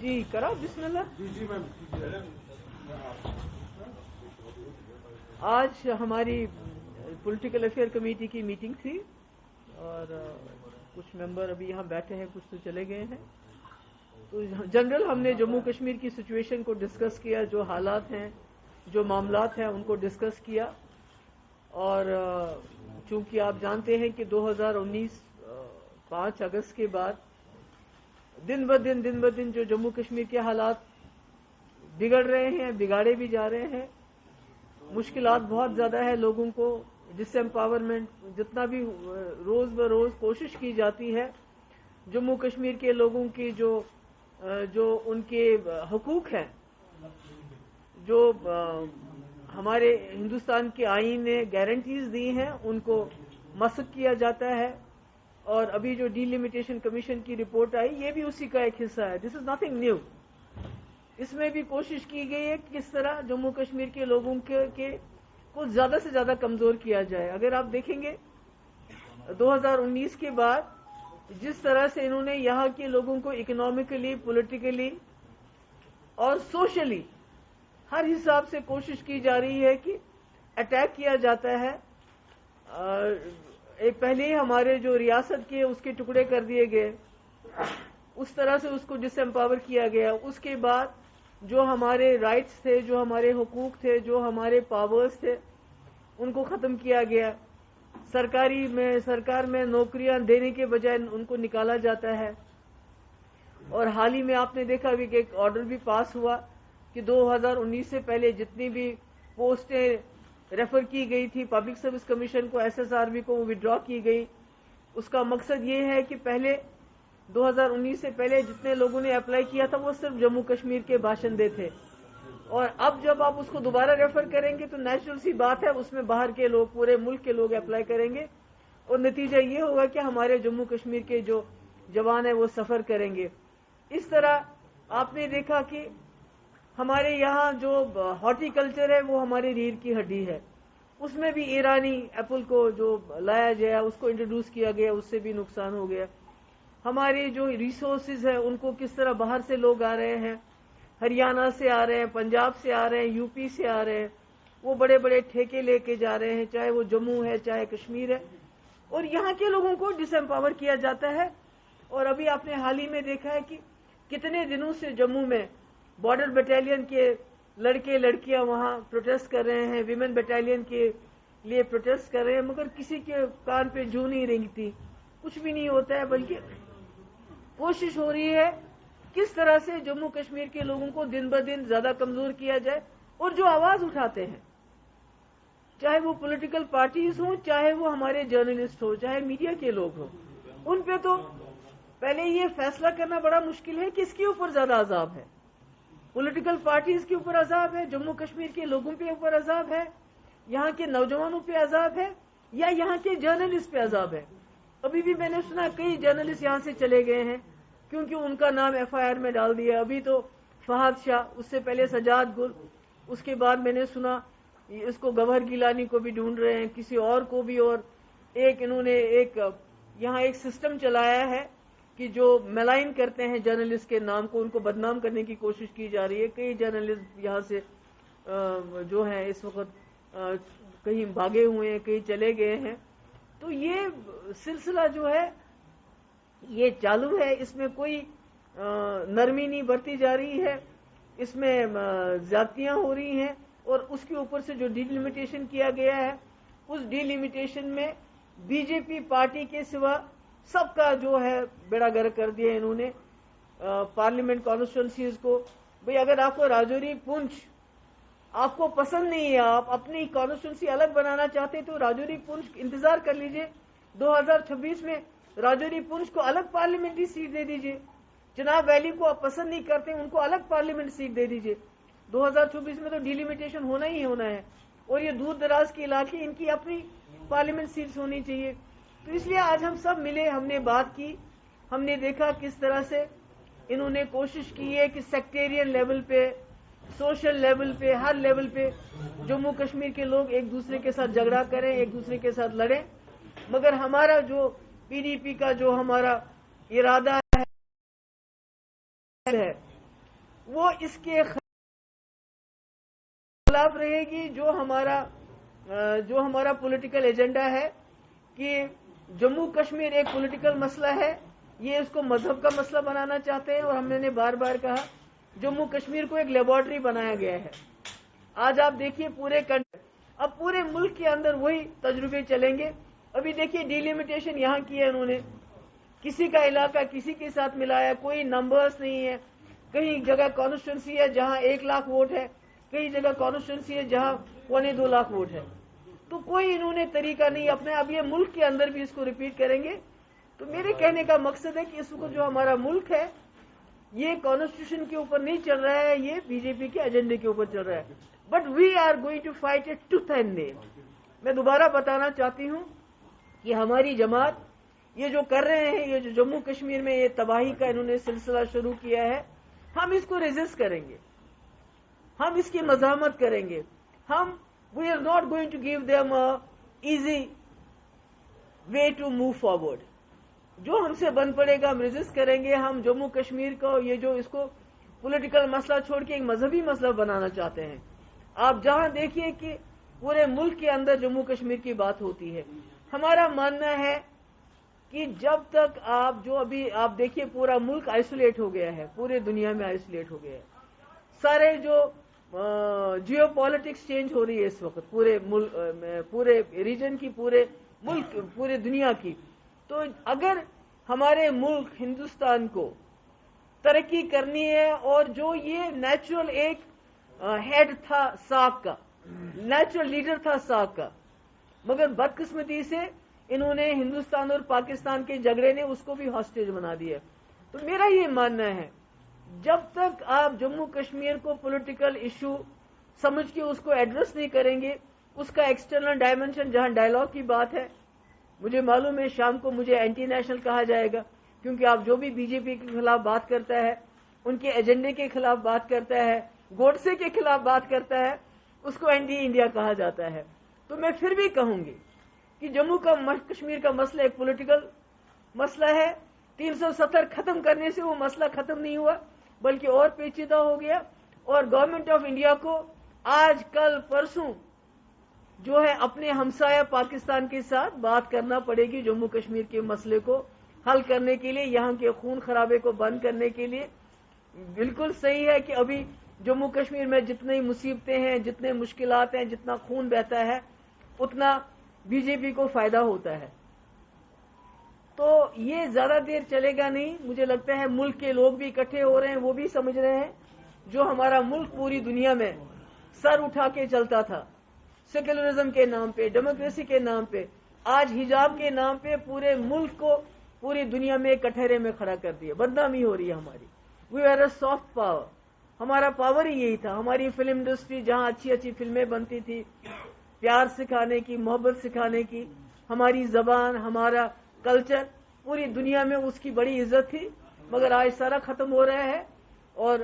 جی کرا بسم اللہ. جی میم. آج ہماری پولیٹیکل افیئر کمیٹی کی میٹنگ تھی اور کچھ ممبر ابھی یہاں بیٹھے ہیں, کچھ تو چلے گئے ہیں. تو جنرل ہم نے جموں کشمیر کی سچویشن کو ڈسکس کیا, جو حالات ہیں, جو معاملات ہیں ان کو ڈسکس کیا. اور چونکہ آپ جانتے ہیں کہ 2019 5 اگست کے بعد دن بدن جو جموں کشمیر کے حالات بگڑ رہے ہیں, بگاڑے بھی جا رہے ہیں. مشکلات بہت زیادہ ہے لوگوں کو. ڈس ایمپاورمنٹ جتنا بھی روز بروز کوشش کی جاتی ہے جموں کشمیر کے لوگوں کی جو ان کے حقوق ہیں, جو ہمارے ہندوستان کے آئین نے گارنٹیز دی ہیں, ان کو مسخ کیا جاتا ہے. اور ابھی جو ڈی لمیٹیشن کمیشن کی رپورٹ آئی, یہ بھی اسی کا ایک حصہ ہے. دس از نتھنگ نیو. اس میں بھی کوشش کی گئی ہے کہ کس طرح جموں کشمیر کے لوگوں کے کو زیادہ سے زیادہ کمزور کیا جائے. اگر آپ دیکھیں گے 2019 کے بعد جس طرح سے انہوں نے یہاں کے لوگوں کو اکنامکلی, پولیٹیکلی اور سوشلی ہر حساب سے کوشش کی جا رہی ہے کہ اٹیک کیا جاتا ہے. پہلے ہی ہمارے جو ریاست کے اس کے ٹکڑے کر دیے گئے, اس طرح سے اس کو ڈس ایمپاور کیا گیا. اس کے بعد جو ہمارے رائٹس تھے, جو ہمارے حقوق تھے, جو ہمارے پاورز تھے, ان کو ختم کیا گیا. سرکار میں نوکریاں دینے کے بجائے ان کو نکالا جاتا ہے. اور حال ہی میں آپ نے دیکھا بھی کہ ایک آرڈر بھی پاس ہوا کہ 2019 سے پہلے جتنی بھی پوسٹیں ریفر کی گئی تھی پبلک سروس کمیشن کو, SSRB کو, وہ وڈرا کی گئی. اس کا مقصد یہ ہے کہ پہلے 2019 سے پہلے جتنے لوگوں نے اپلائی کیا تھا وہ صرف جموں کشمیر کے باشندے تھے, اور اب جب آپ اس کو دوبارہ ریفر کریں گے تو نیچرل سی بات ہے اس میں باہر کے لوگ, پورے ملک کے لوگ اپلائی کریں گے, اور نتیجہ یہ ہوگا کہ ہمارے جموں کشمیر کے جو جوان ہیں وہ سفر کریں گے. اس طرح آپ نے دیکھا کہ ہمارے یہاں جو ہارٹی کلچر ہے وہ ہماری ریڑھ کی ہڈی ہے. اس میں بھی ایرانی ایپل کو جو لایا گیا, اس کو انٹروڈیوس کیا گیا, اس سے بھی نقصان ہو گیا. ہمارے جو ریسورسز ہیں ان کو کس طرح باہر سے لوگ آ رہے ہیں, ہریانہ سے آ رہے ہیں, پنجاب سے آ رہے ہیں, UP سے آ رہے ہیں, وہ بڑے بڑے ٹھیکے لے کے جا رہے ہیں, چاہے وہ جموں ہے چاہے کشمیر ہے, اور یہاں کے لوگوں کو ڈس ایمپاور کیا جاتا ہے. اور ابھی آپ نے حال ہی میں دیکھا ہے کہ کتنے دنوں سے جموں میں بارڈر بٹالین کے لڑکے لڑکیاں وہاں پروٹیسٹ کر رہے ہیں, ویمن بٹالین کے لیے پروٹیسٹ کر رہے ہیں, مگر کسی کے کان پہ جوں نہیں رینگتی, کچھ بھی نہیں ہوتا ہے. بلکہ کوشش ہو رہی ہے کس طرح سے جموں کشمیر کے لوگوں کو دن بدن زیادہ کمزور کیا جائے. اور جو آواز اٹھاتے ہیں, چاہے وہ پولیٹیکل پارٹیز ہوں, چاہے وہ ہمارے جرنلسٹ ہوں, چاہے میڈیا کے لوگ ہوں, ان پہ تو پہلے یہ فیصلہ کرنا بڑا مشکل ہے کہ اس کے اوپر زیادہ عذاب ہے. پولیٹیکل پارٹیز کے اوپر عذاب ہے, جموں کشمیر کے لوگوں پہ اوپر عذاب ہے, یہاں کے نوجوانوں پہ عذاب ہے, یا یہاں کے جرنلسٹ پہ عذاب ہے. ابھی بھی میں نے سنا کئی جرنلسٹ یہاں سے چلے گئے ہیں کیونکہ ان کا نام FIR میں ڈال دیا. ابھی تو فہد شاہ, اس سے پہلے سجاد گل, اس کے بعد میں نے سنا اس کو گوہر گیلانی کو بھی ڈھونڈ رہے ہیں, کسی اور کو بھی. اور انہوں نے یہاں ایک سسٹم چلایا ہے کہ جو ملائن کرتے ہیں جرنلسٹ کے نام کو, ان کو بدنام کرنے کی کوشش کی جا رہی ہے. کئی جرنلسٹ یہاں سے جو ہیں اس وقت کہیں بھاگے ہوئے ہیں, کہیں چلے گئے ہیں. تو یہ سلسلہ جو ہے یہ چالو ہے, اس میں کوئی نرمی نہیں برتی جا رہی ہے, اس میں زیادتیاں ہو رہی ہیں. اور اس کے اوپر سے جو ڈی لمیٹیشن کیا گیا ہے, اس ڈی لمیٹیشن میں BJP پارٹی کے سوا سب کا جو ہے بیڑا گرک کر دیا انہوں نے. پارلیمنٹ کانسٹیٹوئنسیز کو, بھئی اگر آپ کو راجوری پونچھ آپ کو پسند نہیں ہے, آپ اپنی کانسٹیٹوئنسی الگ بنانا چاہتے تو راجوری پونچھ انتظار کر لیجئے, 2026 میں راجوری پونچھ کو الگ پارلیمنٹری سیٹ دے دیجئے. چناب ویلی کو آپ پسند نہیں کرتے, ان کو الگ پارلیمنٹ سیٹ دے دیجئے. 2026 میں تو ڈی لمیٹیشن ہونا ہی ہونا ہے, اور یہ دور دراز کے علاقے, ان کی اپنی پارلیمنٹ سیٹس ہونی چاہیے. تو اس لیے آج ہم سب ملے, ہم نے بات کی, ہم نے دیکھا کس طرح سے انہوں نے کوشش کی ہے کہ سیکٹیرین لیول پہ, سوشل لیول پہ, ہر لیول پہ جموں کشمیر کے لوگ ایک دوسرے کے ساتھ جھگڑا کریں, ایک دوسرے کے ساتھ لڑیں. مگر ہمارا جو PDP کا جو ہمارا ارادہ ہے وہ اس کے خلاف رہے گی جو ہمارا پولیٹیکل ایجنڈا ہے کہ جموں کشمیر ایک پولیٹیکل مسئلہ ہے، یہ اس کو مذہب کا مسئلہ بنانا چاہتے ہیں، اور ہم نے بار بار کہا جموں کشمیر کو ایک لیبارٹری بنایا گیا ہے۔ آج آپ دیکھیے اب پورے ملک کے اندر وہی تجربے چلیں گے۔ ابھی دیکھیے ڈیلیمیٹیشن یہاں کی ہے انہوں نے، کسی کا علاقہ کسی کے ساتھ ملایا، کوئی نمبرز نہیں ہے، کئی جگہ کانسٹیٹوئنسی ہے جہاں 1 لاکھ ووٹ ہے، کئی جگہ کانسٹیٹوئنسی ہے جہاں 2.25 لاکھ ووٹ ہے، تو کوئی انہوں نے طریقہ نہیں اپنا۔ اب یہ ملک کے اندر بھی اس کو ریپیٹ کریں گے۔ تو میرے کہنے کا مقصد ہے کہ اس وقت جو ہمارا ملک ہے یہ کانسٹیٹیوشن کے اوپر نہیں چل رہا ہے، یہ بی جے پی کے ایجنڈے کے اوپر چل رہا ہے۔ But we are going to fight it tooth and nail. میں دوبارہ بتانا چاہتی ہوں کہ ہماری جماعت یہ جو کر رہے ہیں، یہ جو جموں کشمیر میں یہ تباہی کا انہوں نے سلسلہ شروع کیا ہے، ہم اس کو ریزسٹ کریں گے، ہم اس کی مزاحمت کریں گے۔ We are not going to give them easy way to move forward. جو ہم سے بن پڑے گا ہم ریزسٹ کریں گے۔ ہم جموں کشمیر کو یہ جو اس کو پولیٹیکل مسئلہ چھوڑ کے ایک مذہبی مسئلہ بنانا چاہتے ہیں۔ آپ جہاں دیکھیے کہ پورے ملک کے اندر جموں کشمیر کی بات ہوتی ہے، ہمارا ماننا ہے کہ جب تک ابھی آپ دیکھیے پورا ملک آئسولیٹ ہو گیا ہے، پورے دنیا میں آئسولیٹ ہو گیا ہے، سارے جو جیو پالیٹکس چینج ہو رہی ہے اس وقت پورے ریجن کی، پورے ملک، پورے دنیا کی۔ تو اگر ہمارے ملک ہندوستان کو ترقی کرنی ہے، اور جو یہ نیچرل ایک ہیڈ تھا ساک کا، نیچرل لیڈر تھا ساک کا، مگر بدقسمتی سے انہوں نے ہندوستان اور پاکستان کے جھگڑے نے اس کو بھی ہاسٹیج بنا دیا۔ تو میرا یہ ماننا ہے جب تک آپ جموں کشمیر کو پولیٹیکل ایشو سمجھ کے اس کو ایڈریس نہیں کریں گے، اس کا ایکسٹرنل ڈائمنشن جہاں ڈائلاگ کی بات ہے، مجھے معلوم ہے شام کو مجھے اینٹی نیشنل کہا جائے گا، کیونکہ آپ جو بھی بی جے پی کے خلاف بات کرتا ہے، ان کے ایجنڈے کے خلاف بات کرتا ہے، گوڈسے کے خلاف بات کرتا ہے، اس کو اینٹی انڈیا کہا جاتا ہے۔ تو میں پھر بھی کہوں گی کہ جموں کشمیر کا مسئلہ ایک پولیٹیکل مسئلہ ہے۔ 370 ختم کرنے سے وہ مسئلہ ختم نہیں ہوا، بلکہ اور پیچیدہ ہو گیا، اور گورنمنٹ آف انڈیا کو آج کل پرسوں جو ہے اپنے ہمسایہ پاکستان کے ساتھ بات کرنا پڑے گی جموں کشمیر کے مسئلے کو حل کرنے کے لیے، یہاں کے خون خرابے کو بند کرنے کے لیے۔ بالکل صحیح ہے کہ ابھی جموں کشمیر میں جتنی مصیبتیں ہیں، جتنے مشکلات ہیں، جتنا خون بہتا ہے، اتنا بی جے پی کو فائدہ ہوتا ہے۔ تو یہ زیادہ دیر چلے گا نہیں، مجھے لگتا ہے ملک کے لوگ بھی اکٹھے ہو رہے ہیں، وہ بھی سمجھ رہے ہیں جو ہمارا ملک پوری دنیا میں سر اٹھا کے چلتا تھا سیکولرزم کے نام پہ، ڈیموکریسی کے نام پہ، آج حجاب کے نام پہ پورے ملک کو پوری دنیا میں کٹہرے میں کھڑا کر دیا، بدنامی ہو رہی ہے ہماری۔ We are a soft power, ہمارا پاور ہی یہی تھا۔ ہماری فلم انڈسٹری جہاں اچھی اچھی فلمیں بنتی تھی، پیار سکھانے کی، محبت سکھانے کی، ہماری زبان، ہمارا کلچر، پوری دنیا میں اس کی بڑی عزت تھی، مگر آج سارا ختم ہو رہا ہے۔ اور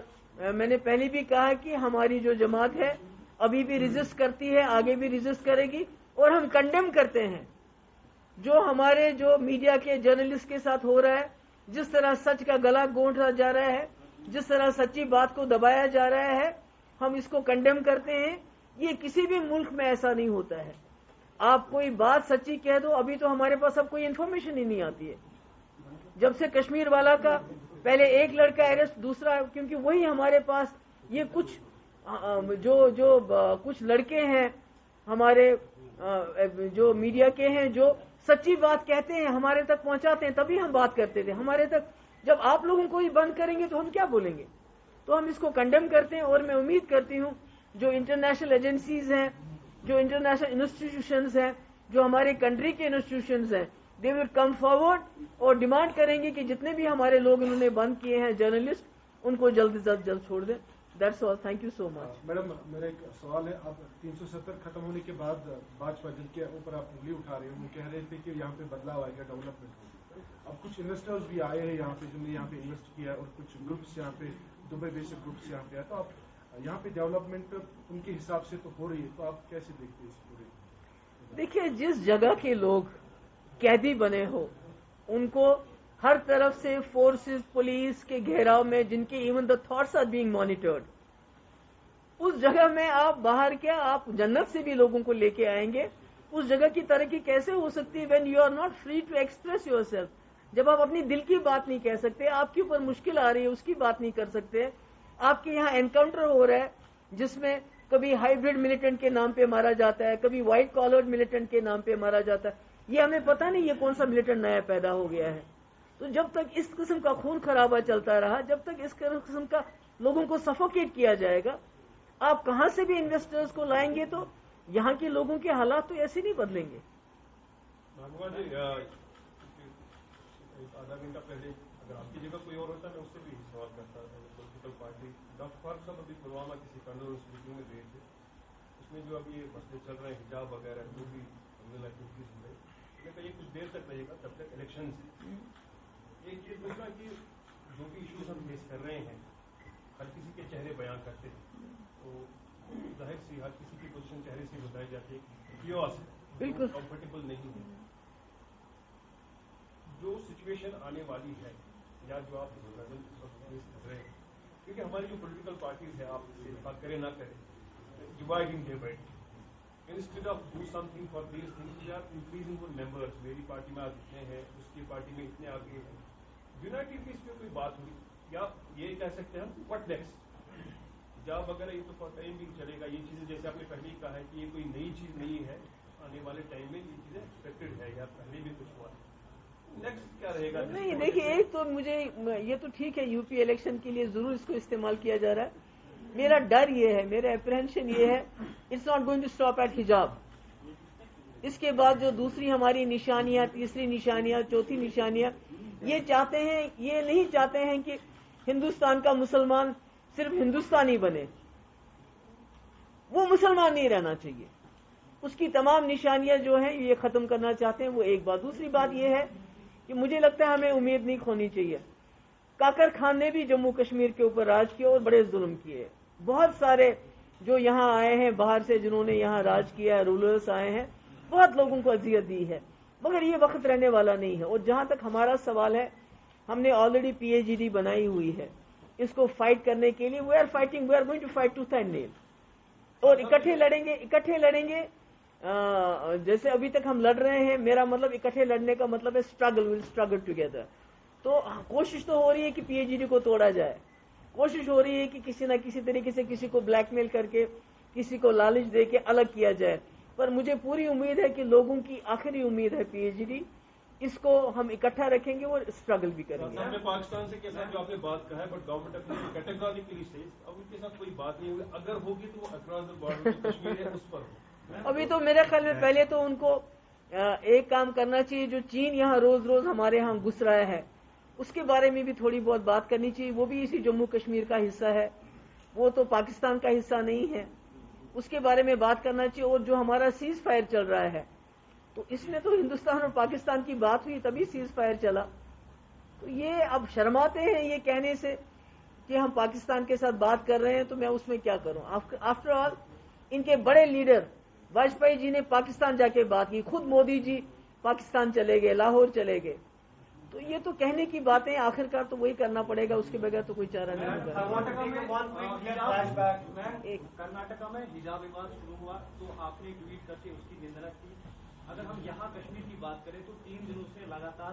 میں نے پہلے بھی کہا کہ ہماری جو جماعت ہے ابھی بھی ریزسٹ کرتی ہے، آگے بھی ریزسٹ کرے گی، اور ہم کنڈیم کرتے ہیں جو ہمارے جو میڈیا کے جرنلسٹ کے ساتھ ہو رہا ہے، جس طرح سچ کا گلا گھونٹا جا رہا ہے، جس طرح سچی بات کو دبایا جا رہا ہے، ہم اس کو کنڈیم کرتے ہیں۔ یہ کسی بھی ملک میں ایسا نہیں ہوتا ہے۔ آپ کوئی بات سچی کہہ دو، ابھی تو ہمارے پاس اب کوئی انفارمیشن ہی نہیں آتی ہے۔ جب سے کشمیر والا کا پہلے ایک لڑکا اریسٹ، دوسرا، کیونکہ وہی ہمارے پاس یہ کچھ کچھ لڑکے ہیں ہمارے جو میڈیا کے ہیں، جو سچی بات کہتے ہیں، ہمارے تک پہنچاتے ہیں، تبھی ہم بات کرتے تھے ہمارے تک۔ جب آپ لوگوں کو ہی بند کریں گے تو ہم کیا بولیں گے؟ تو ہم اس کو کنڈیم کرتے ہیں، اور میں امید کرتی ہوں جو انٹرنیشنل ایجنسیز ہیں، جو انٹرنیشنل انسٹیٹیوشنز ہیں، جو ہمارے کنٹری کے انسٹیٹیوشنز ہیں، دے ول کم فارورڈ اور ڈیمانڈ کریں گے کہ جتنے بھی ہمارے لوگ انہوں نے بند کیے ہیں جرنلسٹ، ان کو جلد سے جلد چھوڑ دیں۔ That's all, thank you so much. Madam, میرا ایک سوال ہے، اب 370 ختم ہونے کے بعد بھاجپا جن کے اوپر آپ انگلی اٹھا رہے ہیں، وہ کہہ رہے تھے کہ یہاں پہ بدلاؤ آئے گا، ڈیولپمنٹ ہوگی۔ اب کچھ انویسٹرز بھی آئے ہیں یہاں پہ، جن نے یہاں پہ انویسٹ کیا ہے، اور کچھ گروپس یہاں پہ، دبئی بیسڈ گروپس یہاں پہ آئے، تو آپ یہاں پہ ڈیولپمنٹ ان کے حساب سے تو ہو رہی ہے، تو آپ کیسے دیکھتے ہیں اس پورے؟ دیکھیے، جس جگہ کے لوگ قیدی بنے ہو ان کو ہر طرف سے فورسز پولیس کے گھیراؤ میں، جن کے even the thoughts are being monitored. اس جگہ میں آپ باہر کیا، آپ جنت سے بھی لوگوں کو لے کے آئیں گے. اس جگہ کی ترقی کیسے ہو سکتی ہے when you are not free to express yourself? جب آپ اپنی دل کی بات نہیں کہہ سکتے، آپ کے اوپر مشکل آ رہی ہے اس کی بات نہیں کر سکتے. آپ کے یہاں انکاؤنٹر ہو رہا ہے جس میں کبھی ہائیبرڈ ملیٹنٹ کے نام پہ مارا جاتا ہے، کبھی وائٹ کالرڈ ملیٹنٹ کے نام پہ مارا جاتا ہے. یہ ہمیں پتہ نہیں یہ کون سا ملیٹنٹ نیا پیدا ہو گیا ہے. تو جب تک اس قسم کا خون خرابہ چلتا رہا، جب تک اس قسم کا لوگوں کو سفوکیٹ کیا جائے گا، آپ کہاں سے بھی انویسٹرز کو لائیں گے تو یہاں کے لوگوں کے حالات تو ایسے نہیں بدلیں گے. آدھا گھنٹہ پہلے اگر آپ کی جگہ کوئی اور ہوتا میں اس سے بھی سوال کرتا تھا. پولیٹیکل پارٹی ڈاکٹر فاروق صاحب ابھی پلوامہ کسی کنڈولنس میٹنگ میں گئے تھے. اس میں جو ابھی یہ مسئلے چل رہے ہیں حجاب وغیرہ جو بھی ایکٹیویٹیز ہو رہی ہے، کہ یہ کچھ دیر تک رہے گا تب تک الیکشنز. ایک یہ دوسرا کہ جو بھی ایشوز ہم فیس کر رہے ہیں ہر کسی کے چہرے بیان کرتے ہیں تو ظاہر سی ہر کسی کی پوزیشن چہرے سے بتائی جاتی ہے. کیوس بالکل کمفرٹیبل نہیں ہے. جو سچویشن آنے والی ہے یا جو آپ فیس کر رہے ہیں، کیونکہ ہماری جو پولیٹیکل پارٹیز ہیں، آپ سے اتفاق کریں نہ کریں، dividing day by day. Instead of do something for these things, we are increasing our members. میری پارٹی میں آج اتنے ہیں، اس کی پارٹی میں اتنے آگے ہیں. یونائٹیڈ پیس پہ کوئی بات ہوئی یا یہ کہہ سکتے ہیں ہم وٹ نیکسٹ جاب وغیرہ، یہ تو فار ٹائم بھی چلے گا. یہ چیزیں جیسے آپ نے پہلے ہی کہا ہے کہ یہ کوئی نئی چیز نہیں ہے، آنے والے ٹائم میں یہ چیزیں ایکسپیکٹڈ ہے یا پہلے بھی کچھ ہوا. نیکسٹ کیا رہے گا؟ نہیں دیکھیے، ایک تو مجھے یہ تو ٹھیک ہے یو پی الیکشن کے لیے ضرور اس کو استعمال کیا جا رہا ہے. میرا ڈر یہ ہے، میرا اپریہنشن یہ ہے، it's not going to stop at حجاب. اس کے بعد جو دوسری ہماری نشانیاں، تیسری نشانیاں، چوتھی نشانیاں، یہ چاہتے ہیں، یہ نہیں چاہتے ہیں کہ ہندوستان کا مسلمان صرف ہندوستانی بنے. وہ مسلمان نہیں رہنا چاہیے. اس کی تمام نشانیاں جو ہیں یہ ختم کرنا چاہتے ہیں. وہ ایک بات. دوسری بات یہ ہے کہ مجھے لگتا ہے ہمیں امید نہیں کھونی چاہیے. کاکر خان نے بھی جموں کشمیر کے اوپر راج کیا اور بڑے ظلم کیے. بہت سارے جو یہاں آئے ہیں باہر سے، جنہوں نے یہاں راج کیا ہے، رولرز آئے ہیں، بہت لوگوں کو اذیت دی ہے. مگر یہ وقت رہنے والا نہیں ہے. اور جہاں تک ہمارا سوال ہے، ہم نے آلریڈی پی ایچ ڈی بنائی ہوئی ہے اس کو فائٹ کرنے کے لیے. We are fighting, we are going to fight tooth and nail. اور اکٹھے لڑیں گے، اکٹھے لڑیں گے. جیسے ابھی تک ہم لڑ رہے ہیں، میرا مطلب اکٹھے لڑنے کا مطلب ہے اسٹرگل، ول اسٹرگل ٹوگیدر. تو کوشش تو ہو رہی ہے کہ پی ایچ ڈی کو توڑا جائے. کوشش ہو رہی ہے کہ کسی نہ کسی طریقے سے کسی کو بلیک میل کر کے، کسی کو لالچ دے کے الگ کیا جائے. پر مجھے پوری امید ہے کہ لوگوں کی آخری امید ہے پی ایچ ڈی. اس کو ہم اکٹھا رکھیں گے اور اسٹرگل بھی کریں گے. ہم نے پاکستان سے کے ساتھ جو آپ نے بات کہا ہے، بٹ گورنمنٹ اپنی کیٹیگوریکلی سیز اب ان کے ساتھ کوئی بات نہیں ہوگی. اگر ہوگی تو وہ اکراس دا بارڈر کشمیر ہے اس پر ہو. ابھی تو میرے خیال میں پہلے تو ان کو ایک کام کرنا چاہیے. جو چین یہاں روز روز ہمارے یہاں گھس رہا ہے، اس کے بارے میں بھی تھوڑی بہت بات کرنی چاہیے. وہ بھی اسی جموں کشمیر کا حصہ ہے، وہ تو پاکستان کا حصہ نہیں ہے. اس کے بارے میں بات کرنا چاہیے. اور جو ہمارا سیز فائر چل رہا ہے، تو اس میں تو ہندوستان اور پاکستان کی بات ہوئی تبھی سیز فائر چلا. تو یہ اب شرماتے ہیں یہ کہنے سے کہ ہم پاکستان کے ساتھ بات کر رہے ہیں، تو میں اس میں کیا کروں. آفٹر آل ان کے بڑے لیڈر واجپئی جی نے پاکستان جا کے بات کی. خود مودی جی پاکستان چلے گئے، لاہور چلے گئے. تو یہ تو کہنے کی باتیں، آخر کار تو وہی کرنا پڑے گا. اس کے بغیر تو کوئی چارہ نہیں ہوگا. کرناٹکا میں حجاب وواد شروع ہوا تو آپ نے ٹویٹ کر کے اس کی نندنا کی. اگر ہم یہاں کشمیر کی بات کریں تو 3 دنوں سے لگاتار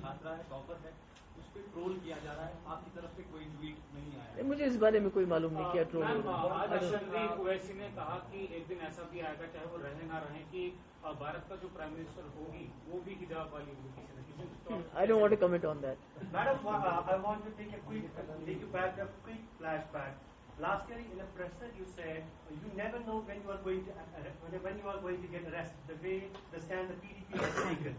چھاترا ہے، ٹاپر ہے، اس پہ ٹرول کیا جا رہا ہے. آپ کی طرف سے کوئی ٹویٹ نہیں آیا؟ مجھے اس بارے میں کوئی معلوم نہیں کیا ٹرول ہو رہا ہے. آج شریف اویسی نے کہا کہ ایک دن ایسا بھی آئے گا، چاہے وہ رہے نہ رہیں، کہ بھارت کا جو پرائم منسٹر ہوگی وہ بھی حجاب والی ہوگی. I don't want to comment on that. Madam, I want to take you back a quick flashback. Last year in a presser you said you never know when you are going to get arrested. The way the stand the PDP has taken,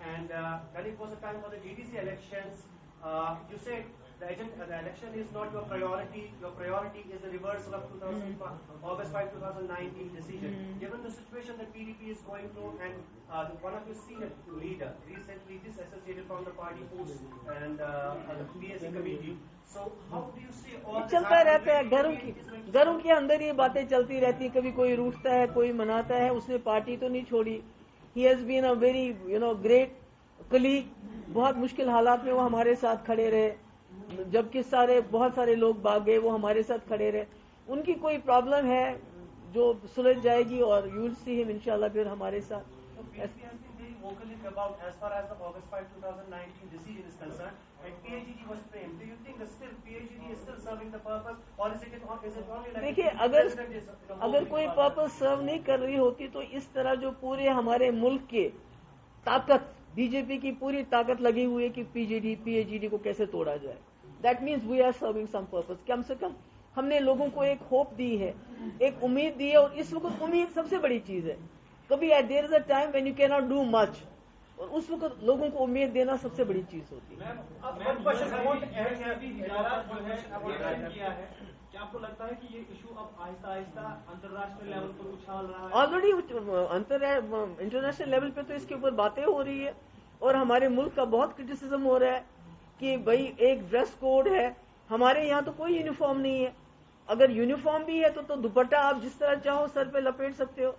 and when it was the time for the GDC elections, you said the election is not your priority. Your priority is the reversal of August 5, 2019 decision. Given the situation that PDP is going through, and one of your senior leader recently disassociated from the party post and the PSC committee. So how do you see all this? چلتا رہتا ہے. گھروں کے اندر یہ باتیں چلتی رہتی ہیں. کبھی کوئی روٹتا ہے، کوئی مناتا ہے. اس نے پارٹی تو نہیں چھوڑی. He has been a very great colleague بہت مشکل حالات میں وہ ہمارے ساتھ کھڑے رہے, جبکہ بہت سارے لوگ بھاگ گئے, وہ ہمارے ساتھ کھڑے رہے. ان کی کوئی پرابلم ہے جو سلجھ جائے گی, اور یو ول سی ہم انشاءاللہ پھر ہمارے ساتھ. PSP has been very vocal about as far as the August 5, 2019 decision is concerned, and PAGD was framed. Do you think that still PAGD is still serving the purpose, or is it only like... دیکھیے, اگر کوئی purpose serve نہیں کر رہی ہوتی تو اس طرح جو پورے ہمارے ملک کے طاقت, بی جے پی کی پوری طاقت لگی ہوئی ہے کہ پی اے جی ڈی کو کیسے توڑا جائے. That means we are serving some purpose. کم سے کم ہم نے لوگوں کو ایک ہوپ دی ہے, ایک امید دی ہے, اور اس وقت امید سب سے بڑی چیز ہے. کبھی دیر از اے ٹائم وین یو کی ناٹ ڈو مچ, اور اس وقت لوگوں کو امید دینا سب سے بڑی چیز ہوتی ہے. کیا آپ کو لگتا ہے کہ یہ ایشو اب آہستہ آہستہ انترراشٹریہ لیول پر اچھال رہا ہے؟ آلریڈی انٹرنیشنل لیول پہ تو اس کے اوپر باتیں ہو رہی ہے, اور ہمارے ملک کا بہت کرٹیسزم ہو رہا ہے کہ بھائی ایک ڈریس کوڈ ہے. ہمارے یہاں تو کوئی یونیفارم نہیں ہے. اگر یونیفارم بھی ہے تو دوپٹہ آپ جس طرح چاہو سر پہ لپیٹ سکتے ہو.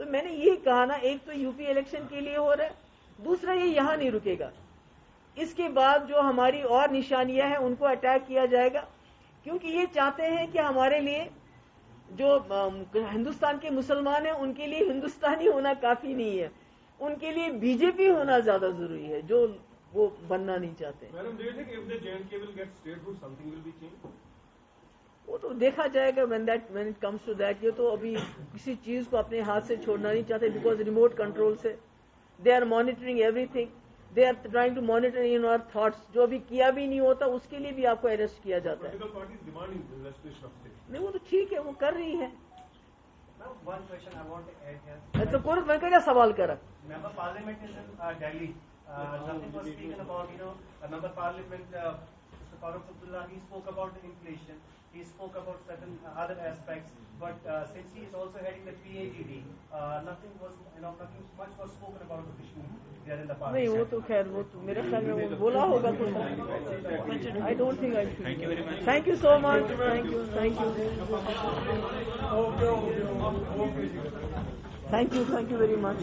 تو میں نے یہی کہا نا, ایک تو یو پی الیکشن کے لیے ہو رہا ہے, دوسرا یہ یہاں نہیں رکے گا. اس کے بعد جو ہماری اور نشانیاں ہیں ان کو اٹیک کیا جائے گا, کیونکہ یہ چاہتے ہیں کہ ہمارے لیے جو ہندوستان کے مسلمان ہیں ان کے لیے ہندوستانی ہونا کافی نہیں ہے, ان کے لیے بی جے پی ہونا زیادہ ضروری ہے, جو وہ بننا نہیں چاہتے. وہ تو دیکھا جائے گا when it comes to that. یہ تو ابھی کسی چیز کو اپنے ہاتھ سے چھوڑنا نہیں چاہتے, بیکاز ریموٹ کنٹرول سے they are monitoring everything. They are trying to monitor in our thoughts. جو ابھی کیا بھی نہیں ہوتا اس کے لیے بھی آپ کو اریسٹ کیا جاتا ہے. نہیں, وہ تو ٹھیک ہے, وہ کر رہی ہے. اچھا, کورٹ میں کیا سوال کرا. Member Parliament is in Delhi. Nothing was speaking about, Member Parliament, Mr. Farooq Abdullah, he spoke about the inflation. He spoke about certain other aspects, but since he is also heading the PAGD, nothing much was spoken about the Kashmir there in the Parliament. نہیں, وہ تو خیر, وہ تو میرے خیال میں وہ بولا ہوگا تو. I don't think I should. Thank you very much. Thank you so much. Thank you. Thank you. Thank you very much.